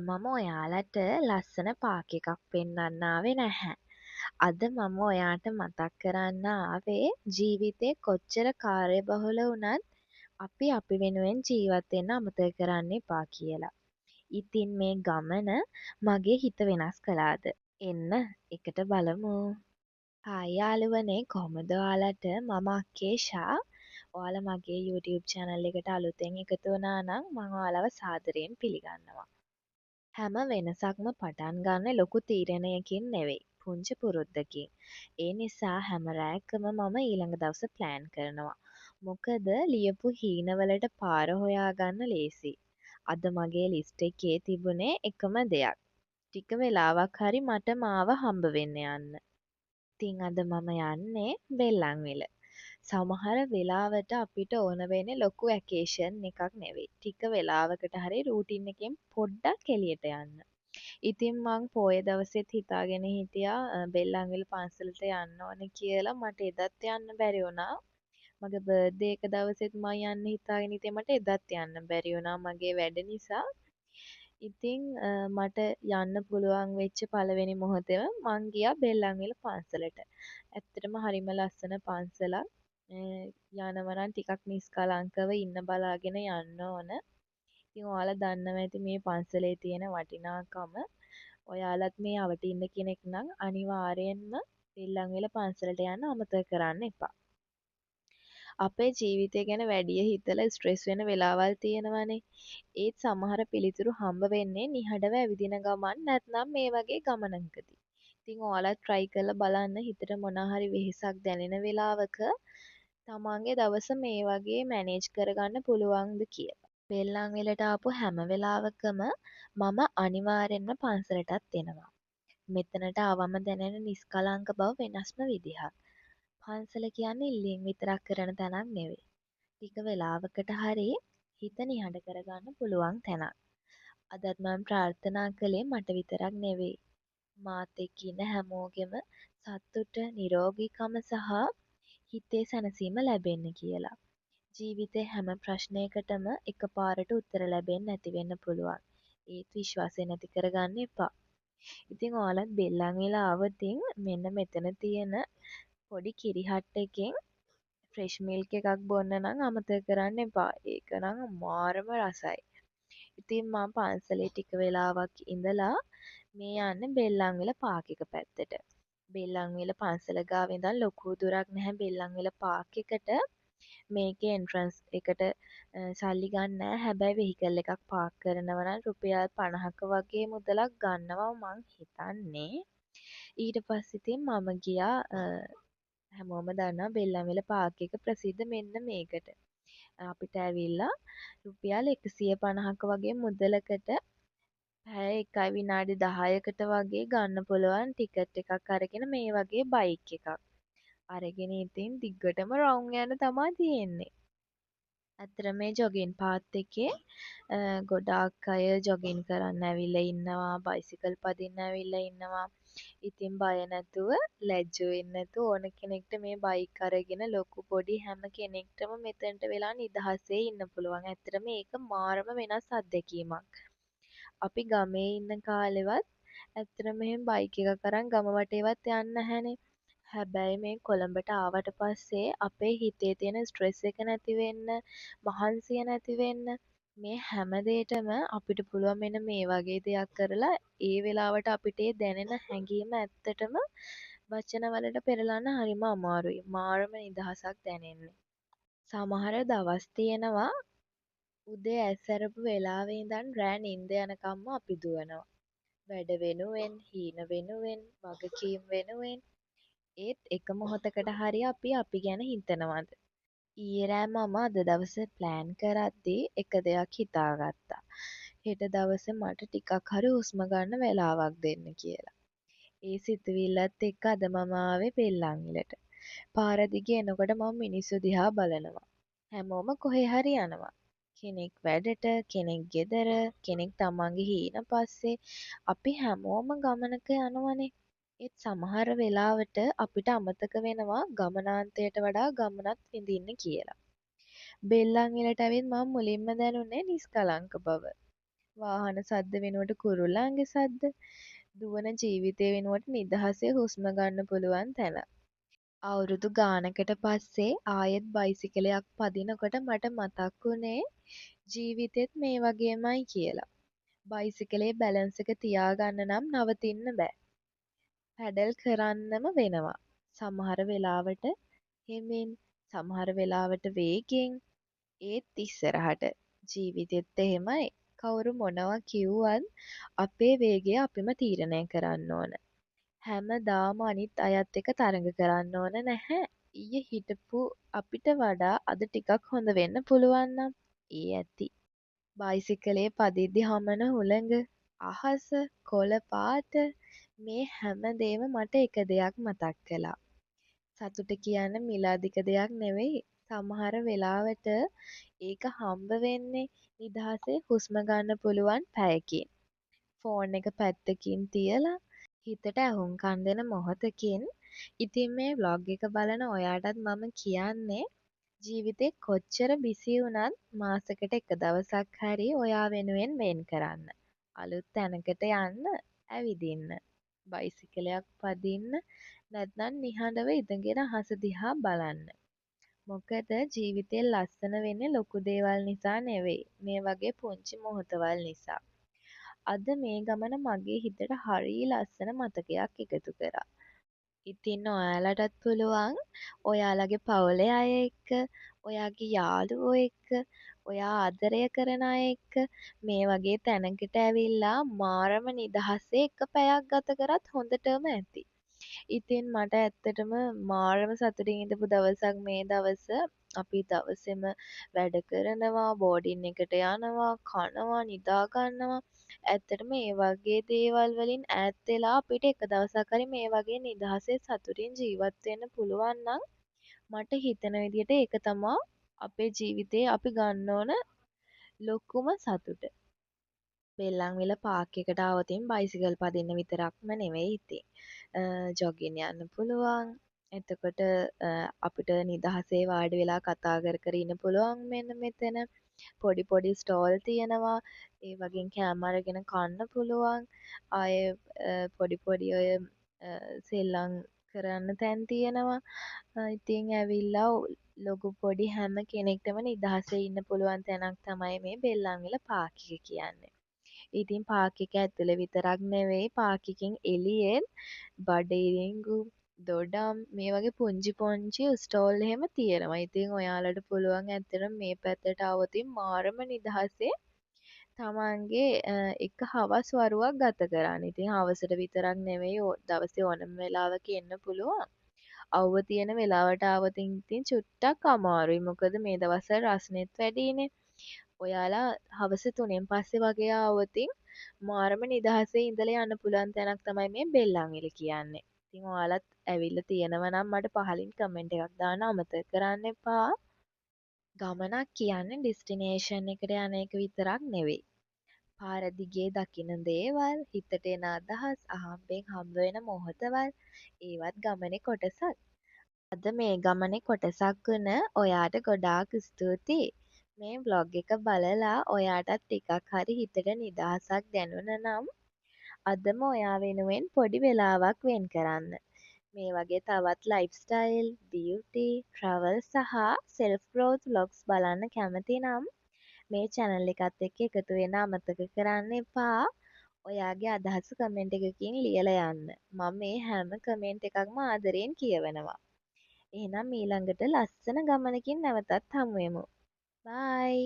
මම ඔයාලට ලස්සන පාක් එකක් පෙන්වන්න ආවේ නැහැ. අද මම ඔයාට මතක් කරන්න ආවේ ජීවිතේ කොච්චර කාර්යබහුල වුණත් අපි වෙනුවෙන් ජීවත් වෙන්න අමතක කරන්න එපා කියලා. ඉතින් මේ ගමන මගේ හිත වෙනස් කළාද? එන්න එකට බලමු. හායි යාළුවනේ කොහමද ඔයාලට? මම අකේෂා. ඔයාලා මගේ YouTube channel එකට අලුතෙන් එකතු වුණා නම් මම ඔයාලව සාදරයෙන් පිළිගන්නවා. හැම වෙනසක්ම පටන් ගන්න ලොකු තීරණයකින් නෙවෙයි. පුංචි පුරුද්දකින්. ඒ නිසා හැම රැයකම මම ඊළඟ දවස ප්ලෑන් කරනවා. මොකද ලියපු හීනවලට පාර හොයාගන්න ලේසි. අද මගේ ලිස්ට් එකේ තිබුණේ එකම දෙයක්. ටික වෙලාවක් හරි මට මාව හම්බ වෙන්න යන්න. ඉතින් අද මම යන්නේ බෙල්ලන්විල. සමහර වෙලාවට අපිට ඕන වෙන්නේ ලොකු ඇකේෂන් එකක් නෙවෙයි. ටික වෙලාවකට හරි රූටින් එකෙන් පොඩ්ඩක් එළියට යන්න. ඉතින් මං පෝය දවසෙත් හිතාගෙන හිටියා බෙල්ලන්විල පන්සලට යන්න ඕනේ කියලා. මට එදත් යන්න බැරි වුණා. මගේ බර්ත්ඩේ එක දවසෙත් මං යන්න හිතාගෙන හිටියේ මට එදත් යන්න බැරි වුණා මගේ වැඩ නිසා. ඉතින් මට යන්න පුළුවන් වෙච්ච පළවෙනි මොහොතේම මං ගියා බෙල්ලන්විල පන්සලට. ඇත්තටම හරිම ලස්සන පන්සලක්. යනවා නම් ටිකක් නිස්කලංකව ඉන්න බලාගෙන යන්න ඕන. ඉතින් ඔයාලා දන්නවා ඇති මේ පන්සලේ තියෙන වටිනාකම. ඔයාලත් මේ අවට ඉන්න කෙනෙක් නම් අනිවාර්යෙන්ම බෙල්ලන්විල පන්සලට යන්න අමතක කරන්න එපා. අපේ ජීවිතය ගැන වැඩිය හිතලා ස්ට්‍රෙස් වෙන වෙලාවල් තියෙනවනේ. ඒත් සමහර පිළිතුරු හම්බ වෙන්නේ නිහඬව ඇවිදින ගමන් නැත්නම් මේ වගේ ගමනකදී. ඉතින් ඔයාලත් try කරලා බලන්න හිතට මොනවා හරි වෙහෙසක් දැනෙන වෙලාවක තමන්ගේ දවස මේ වගේ මැනේජ් කරගන්න පුළුවන්ද කියලා. බෙල්ලන්විලට ආපු හැම වෙලාවකම මම අනිවාර්යෙන්ම පන්සලටත් එනවා. මෙතනට ආවම දැනෙන නිස්කලංක බව වෙනස්ම විදිහක්. පන්සල කියන්නේ ඉල්ලීම් විතරක් කරන තැනක් නෙවෙයි. ටික වෙලාවකට හරි හිත නිහඬ කරගන්න පුළුවන් තැනක්. අදත් මම ප්‍රාර්ථනා කළේ මට විතරක් නෙවෙයි. මාත් එක්ක ඉන්න හැමෝගෙම සතුට, නිරෝගීකම සහ හිතේ සැනසීම ලැබෙන්න කියලා. ජීවිතේ හැම ප්‍රශ්නයකටම එකපාරට උත්තර ලැබෙන්නේ නැති වෙන්න පුළුවන්. ඒත් විශ්වාසය නැති කරගන්න එපා. ඉතින් ඔයාලත් බෙල්ලන්විල ආවොතින් මෙන්න මෙතන තියෙන පොඩි කිරිහට් එකෙන් ෆ්‍රෙෂ් මිල්ක් එකක් බොන්න නම් අමතක කරන්න එපා. ඒක නම් මාරම රසයි. ඉතින් මම පන්සලේ ටික වෙලාවක් ඉඳලා මේ යන්නේ බෙල්ලන්විල පාක් එක පැත්තට. බෙල්ලන්විල පන්සල ගාව ඉඳන් ලොකු දුරක් නැහැ බෙල්ලන්විල පාක් එකට. මේකේ එන්ට්‍රන්ස් එකට සල්ලි ගන්න නැහැ. හැබැයි වෙහිකල් එකක් පාක් කරනවා නම් රුපියල් 50ක වගේ මුදලක් ගන්නවා මං හිතන්නේ. ඊට පස්සේ ඉතින් මම ගියා හැමෝම දන්නවා බෙල්ලන්විල පාක් එක ප්‍රසිද්ධ මෙන්න මේකට. අපිට ඇවිල්ලා රුපියල් 150ක වගේ මුදලකට පැය 1යි විනාඩි 10කට වගේ ගන්න පුළුවන් ටිකට් එකක් අරගෙන මේ වගේ බයික් එකක්. අරගෙන ඉතින් දිග්ගටම රවුම් යන්න තමා තියෙන්නේ. ඇත්තට මේ ජොගින් පාත් එකේ ගොඩාක් අය ජොගින් කරන්න ඇවිල්ලා ඉන්නවා, බයිසිකල් පදින්න ඇවිල්ලා ඉන්නවා. ඉතින් බය නැතුව, ලැජ්ජ වෙන්නේ නැතුව ඕන කෙනෙක්ට මේ බයික් අරගෙන ලොකු පොඩි හැම කෙනෙක්ටම මෙතනට වෙලා නිදහසේ ඉන්න පුළුවන්. ඇත්තට මේක මාරම වෙනස් අත්දැකීමක්. අපි ගමේ ඉන්න කාලෙවත් ඇත්තටම මෙහෙම බයික් එකක් අරන් ගම වටේවත් යන්නේ නැහැනේ. හැබැයි මේ කොළඹට ආවට පස්සේ අපේ හිතේ තියෙන ස්ට්‍රෙස් එක නැති වෙන්න, මහන්සිය නැති වෙන්න මේ හැම දෙයකටම අපිට පුළුවන් මෙන්න මේ වගේ දෙයක් කරලා ඒ වෙලාවට අපිට දැනෙන හැඟීම ඇත්තටම වචන වලට පෙරලන්න හරිම අමාරුයි. මාරම නිදහසක් දැනෙන්නේ. සමහර දවස් තියෙනවා උදේ ඇස් ඇරපු වෙලාවේ ඉඳන් රෑ නිින්ද යනකම්ම අපි දුවනවා. වැඩ වෙනුවෙන්, හීන වෙනුවෙන්, වගකීම් වෙනුවෙන් ඒත් එක මොහොතකට හරි අපි ගැන හිතනවද? ඊයේ රෑ මම අද දවසේ ප්ලෑන් කරද්දී එක දෙයක් හිතාගත්තා. හෙට දවසේ මට ටිකක් හරි හුස්ම ගන්න වෙලාවක් දෙන්න කියලා. ඒ සිතුවිල්ලත් එක්ක අද මම ආවේ බෙල්ලන්විලට. පාර දිගේ එනකොට මම මිනිස්සු දිහා බලනවා. හැමෝම කොහේ හරි යනවා. කෙනෙක් වැඩට, කෙනෙක් ගෙදර, කෙනෙක් තමන්ගේ හීන පස්සේ අපි හැමෝම ගමනක යනවනේ. ඒත් සමහර වෙලාවට අපිට අමතක වෙනවා ගමනාන්තයට වඩා ගමනත් විඳින්න කියලා. බෙල්ලන්විලට ඇවිත් මම මුලින්ම දැනුනේ නිස්කලංක බව. වාහන සද්ද වෙනුවට කුරුල්ලන්ගේ සද්ද. දුවන ජීවිතය වෙනුවට නිදහසේ හුස්ම ගන්න පුළුවන් තැන. අවුරුදු ගානකට පස්සේ ආයෙත් බයිසිකලයක් පදිනකොට මට මතක් වුණේ ජීවිතෙත් මේ වගේමයි කියලා. බයිසිකලේ බැලන්ස් එක තියාගන්න නම් නවතින්න බෑ. පැඩල් කරන්නම වෙනවා. සමහර වෙලාවට හෙමින්, සමහර වෙලාවට වේගෙන්, ඒත් ඉස්සරහට. ජීවිතෙත් එහෙමයි. කවුරු මොනවා කිව්වත් අපේ වේගය අපිම තීරණය කරන්න ඕන. හැමදාම අනිත් අයත් එක්ක තරඟ කරන්න ඕන නැහැ. ඊයේ හිටපු අපිට වඩා අද ටිකක් හොඳ වෙන්න පුළුවන් නම් ඒ ඇති. බයිසිකලේ පදිද්දි හමන හුළඟ, අහස, කොළ පාට මේ හැමදේම මට එක දෙයක් මතක් කළා. සතුට කියන්න මිල අධික දෙයක් නෙවෙයි. සමහර වෙලාවට ඒක හම්බ වෙන්නේ නිදහසේ හුස්ම ගන්න පුළුවන් පැයකින්. ෆෝන් එක පැත්තකින් තියලා හිතට ඇහුම්කන් දෙන මොහොතකින්. ඉතින් මේ ව්ලොග් එක බලන ඔයාටත් මම කියන්නේ ජීවිතේ කොච්චර බිසි වුණත් මාසෙකට එක දවසක් හරි ඔයා වෙනුවෙන් වෙන් කරන්න. අලුත් තැනකට යන්න, ඇවිදින්න, බයිසිකලයක් පදින්න, නැත්නම් නිහඬව ඉඳගෙන අහස දිහා බලන්න. මොකද ජීවිතේ ලස්සන වෙන්නේ ලොකු දේවල් නිසා නෙවෙයි. මේ වගේ පුංචි මොහොතවල් නිසා. අද මේ ගමන මගේ හිතට හරිය ලස්සන මතකයක් එකතු කරා. ඉතින් ඔයාලටත් පුළුවන් ඔයාලගේ පවුලේ අය එක්ක, ඔයාගේ යාළුවෝ එක්ක, ඔයා ආදරය කරන අය එක්ක මේ වගේ තැනකට ඇවිල්ලා මාරම නිදහසේ එක පැයක් ගත කරත් හොඳටම ඇති. ඉතින් මට ඇත්තටම මාරම සතුටින් ඉඳපු දවසක් මේ දවස. අපි දවසෙම වැඩ කරනවා, බෝඩින් එකට යනවා, කනවා, නිදා ගන්නවා. ඇත්තටම ඒ වගේ දේවල් වලින් ඈත් වෙලා අපිට එක දවසක් හරි මේ වගේ නිදහසේ සතුටින් ජීවත් වෙන්න පුළුවන් නම් මට හිතෙන විදිහට ඒක තමා අපේ ජීවිතේ අපි ගන්න ඕන ලොකුම සතුට. බෙල්ලන්විල පාක් එකට ආවොතින් බයිසිකල් පදින්න විතරක්ම නෙවෙයි ඉතින්. ජොගින් යන්න පුළුවන්. එතකොට අපිට නිදහසේ වාඩි වෙලා කතා කර කර ඉන්න පුළුවන් මෙන්න මෙතන. පොඩි පොඩි ස්ටෝල් තියෙනවා. ඒ වගේ කෑම අරගෙන කන්න පුළුවන්. ආයේ පොඩි පොඩි ඔය සෙල්ලම් කරන්න තැන් තියෙනවා. ඉතින් ඇවිල්ලා ලොකු පොඩි හැම කෙනෙක්ටම නිදහසේ ඉන්න පුළුවන් තැනක් තමයි මේ බෙල්ලන්විල පාක් එක කියන්නේ. ඉතින් පාක් එක ඇතුලේ විතරක් නෙවෙයි පාක් එකෙන් එළියෙන් බඩිරිංගු දොඩම් මේ වගේ පුංචි පුංචි ස්ටෝල් එහෙම තියෙනවා. ඉතින් ඔයාලට පුළුවන් ඇත්තටම මේ පැත්තට ආවොතින් මාරම නිදහසේ තමන්ගේ එක හවස් වරුවක් ගත කරන්න. ඉතින් හවසට විතරක් නෙවෙයි දවසේ ඕනම වෙලාවක එන්න පුළුවන්. අවුව තියෙන වෙලාවට ආවොතින් ඉතින් චුට්ටක් අමාරුයි. මොකද මේ දවස්වල රස්නෙත් වැඩිනේ. ඔයාලා හවස 3න් පස්සේ වගේ ආවොතින් මාරම නිදහසේ ඉඳලා යන්න පුළුවන් තැනක් තමයි මේ බෙල්ලන්විල කියන්නේ. ඉතින් ඔයාලත් ඇවිල්ලා තියෙනවා නම් මට පහලින් කමෙන්ට් එකක් දාන්න අමතක කරන්න එපා. ගමනක් කියන්නේ ඩෙස්ටිනේෂන් එකට යන එක විතරක් නෙවෙයි. පාර දිගේ දකින දේවල්, හිතට එන අදහස්, අහම්බෙන් හම්බ වෙන මොහොතවල් ඒවත් ගමනේ කොටසක්. අද මේ ගමනේ කොටසක් වුණ ඔයාට ගොඩාක් ස්තුතියි. මේ ව්ලොග් එක බලලා ඔයාටත් ටිකක් හරි හිතට නිදහසක් දැනුණ නම් අදම ඔයා වෙනුවෙන් පොඩි වෙලාවක් වෙන් කරන්න. මේ වගේ තවත් ලයිෆ්ස්ටයිල්, බියුටි, ට්‍රැවල් සහ සෙල්ෆ් ග්‍රෝත් ව්ලොග්ස් බලන්න කැමති නම් මේ channel එකත් එක්ක එකතු වෙන්න අමතක කරන්න එපා. ඔයාගේ අදහස් කමෙන්ට් එකකින් ලියලා යන්න. මම මේ හැම කමෙන්ට් එකක්ම ආදරෙන් කියවනවා. එහෙනම් ඊළඟට ලස්සන ගමනකින් නැවතත් හමු වෙමු. බයි.